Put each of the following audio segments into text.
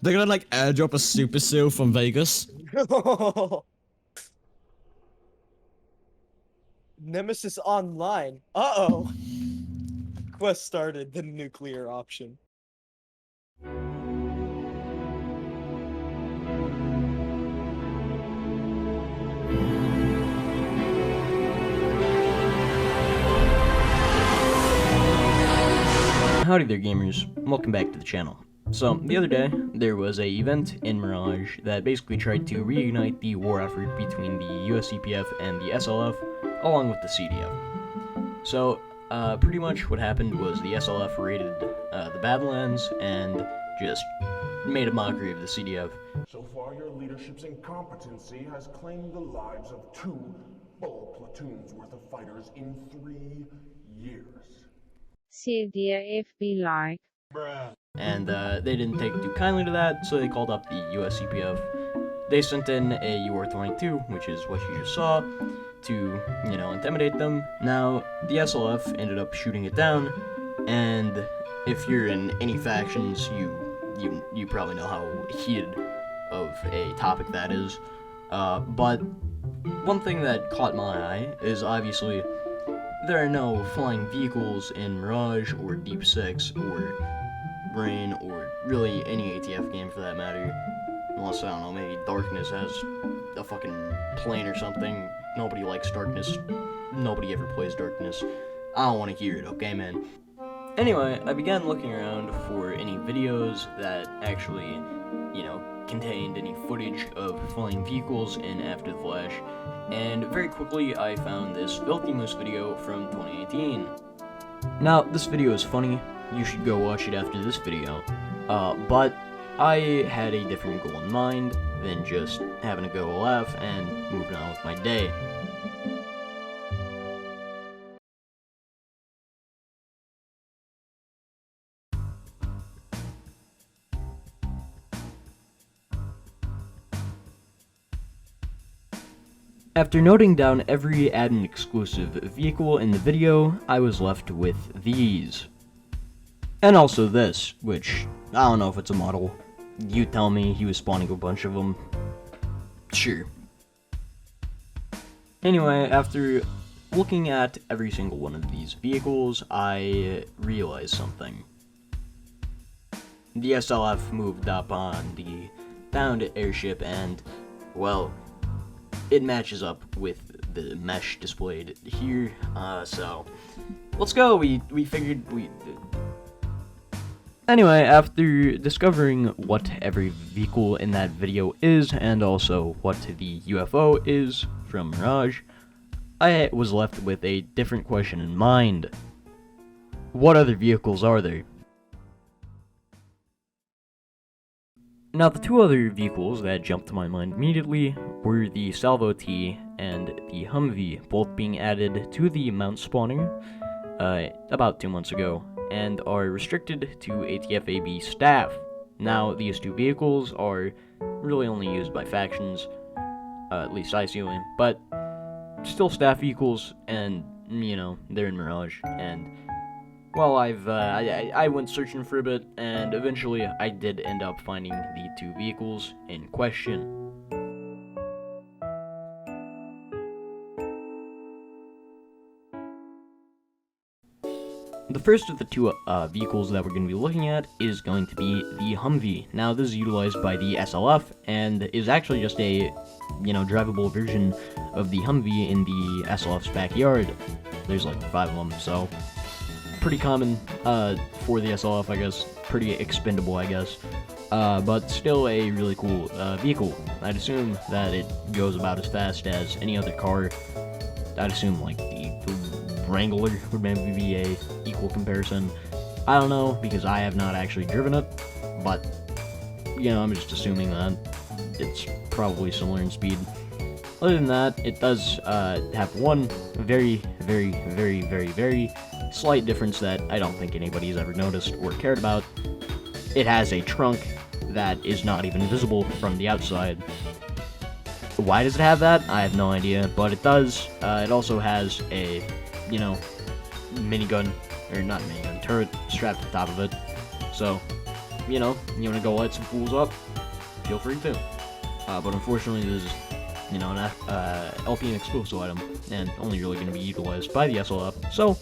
They're gonna like airdrop a super seal from Vegas. Nemesis Online. Uh-oh. Quest started. The nuclear option. Howdy there gamers, welcome back to the channel. So, the other day, there was a event in Mirage that basically tried to reignite the war effort between the USCPF and the SLF, along with the CDF. So, pretty much what happened was the SLF raided the Badlands and just made a mockery of the CDF. So far, your leadership's incompetency has claimed the lives of 2 full platoons worth of fighters in 3 years. CDF be like. And they didn't take too kindly to that, so they called up the USCPF. They sent in a UR-22, which is what you just saw, to, intimidate them. Now, the SLF ended up shooting it down, and if you're in any factions, you probably know how heated of a topic that is. But one thing that caught my eye is obviously there are no flying vehicles in Mirage or Deep Six or Brain or really any ATF game for that matter. Unless, I don't know, maybe Darkness has a fucking plane or something. Nobody likes Darkness. Nobody ever plays Darkness. I don't want to hear it, okay, man? Anyway, I began looking around for any videos that actually, contained any footage of flying vehicles in After the Flash, and very quickly I found this Filthy Moose video from 2018. Now, this video is funny, you should go watch it after this video, but I had a different goal in mind than just having a good old laugh and moving on with my day. After noting down every admin exclusive vehicle in the video, I was left with these. And also this, which, I don't know if it's a model. You tell me, he was spawning a bunch of them. Sure. Anyway, after looking at every single one of these vehicles, I realized something. The SLF moved up on the downed airship and, well, it matches up with the mesh displayed here, so let's go. We figured Anyway, after discovering what every vehicle in that video is, and also what the UFO is from Mirage, I was left with a different question in mind. What other vehicles are there? Now, the 2 other vehicles that jumped to my mind immediately were the Salvo T and the Humvee, both being added to the mount spawning about 2 months ago, and are restricted to ATF AB staff. Now, these 2 vehicles are really only used by factions, at least I see them, but still staff vehicles, and, they're in Mirage, and well, I went searching for a bit, and eventually I did end up finding the 2 vehicles in question. The first of the 2 vehicles that we're going to be looking at is going to be the Humvee. Now, this is utilized by the SLF, and is actually just a, drivable version of the Humvee in the SLF's backyard. There's like 5 of them, so pretty common for the SLF, I guess. Pretty expendable, I guess. But still a really cool vehicle. I'd assume that it goes about as fast as any other car. I'd assume like the Wrangler would maybe be a equal comparison. I don't know, because I have not actually driven it, but I'm just assuming that it's probably similar in speed. Other than that, it does have one very, very, very, very, very slight difference that I don't think anybody's ever noticed or cared about. It has a trunk that is not even visible from the outside. Why does it have that? I have no idea, but it does. It also has a, minigun, or not minigun, turret strapped to the top of it. So, you want to go light some fools up, feel free to. But unfortunately, this is, an LPM exclusive item, and only really going to be utilized by the SLF, so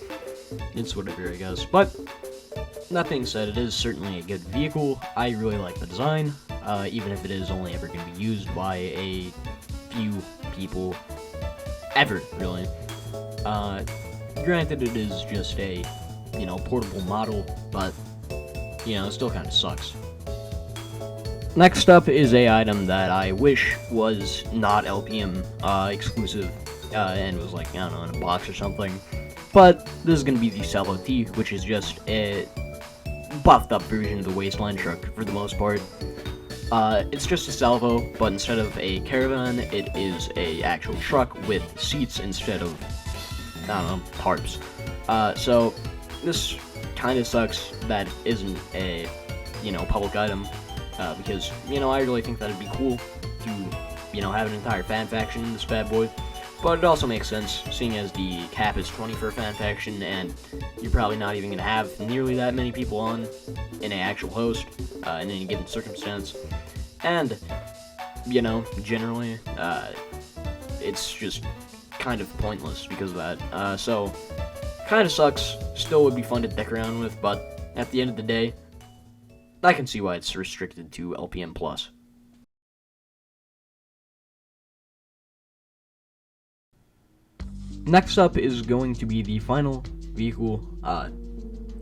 it's whatever, I guess. But that being said, it is certainly a good vehicle. I really like the design, even if it is only ever going to be used by a few people, ever, really. Granted, it is just a, portable model, but, it still kind of sucks. Next up is a item that I wish was not LPM exclusive, and was like, I don't know, in a box or something. But this is going to be the Salvo T, which is just a buffed up version of the Wasteland truck for the most part. It's just a salvo, but instead of a caravan, it is a actual truck with seats instead of, I don't know, tarps. So this kind of sucks that it isn't a, public item, because, I really think that it'd be cool to, have an entire fan faction in this bad boy. But it also makes sense, seeing as the cap is 20 for a fan faction, and you're probably not even going to have nearly that many people on in an actual host, in any given circumstance. And, generally, it's just kind of pointless because of that. So, kind of sucks, still would be fun to dick around with, but at the end of the day, I can see why it's restricted to LPM+. Next up is going to be the final vehicle,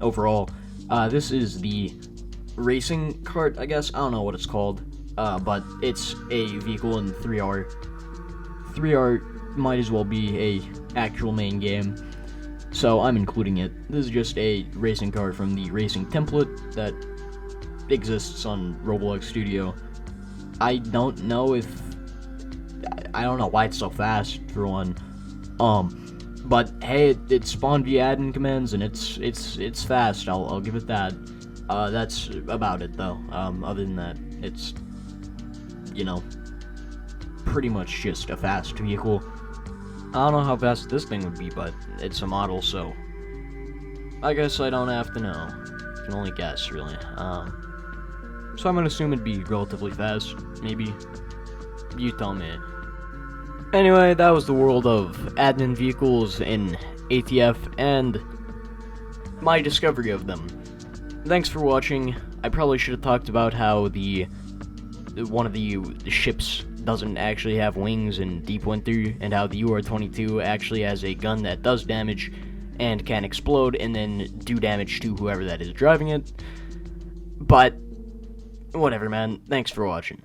overall. This is the racing kart, I guess. I don't know what it's called, but it's a vehicle in 3R. 3R might as well be a actual main game, so I'm including it. This is just a racing car from the racing template that exists on Roblox Studio. I don't know why it's so fast, for one. But hey, it spawned via admin commands, and it's fast. I'll give it that. That's about it though. Other than that, it's, pretty much just a fast vehicle. I don't know how fast this thing would be, but it's a model, so I guess I don't have to know. I can only guess, really. So I'm gonna assume it'd be relatively fast, maybe. You tell me. Anyway, that was the world of admin vehicles in ATF and my discovery of them. Thanks for watching. I probably should have talked about how one of the ships doesn't actually have wings in Deep Winter, and how the UR-22 actually has a gun that does damage and can explode and then do damage to whoever that is driving it. But whatever, man. Thanks for watching.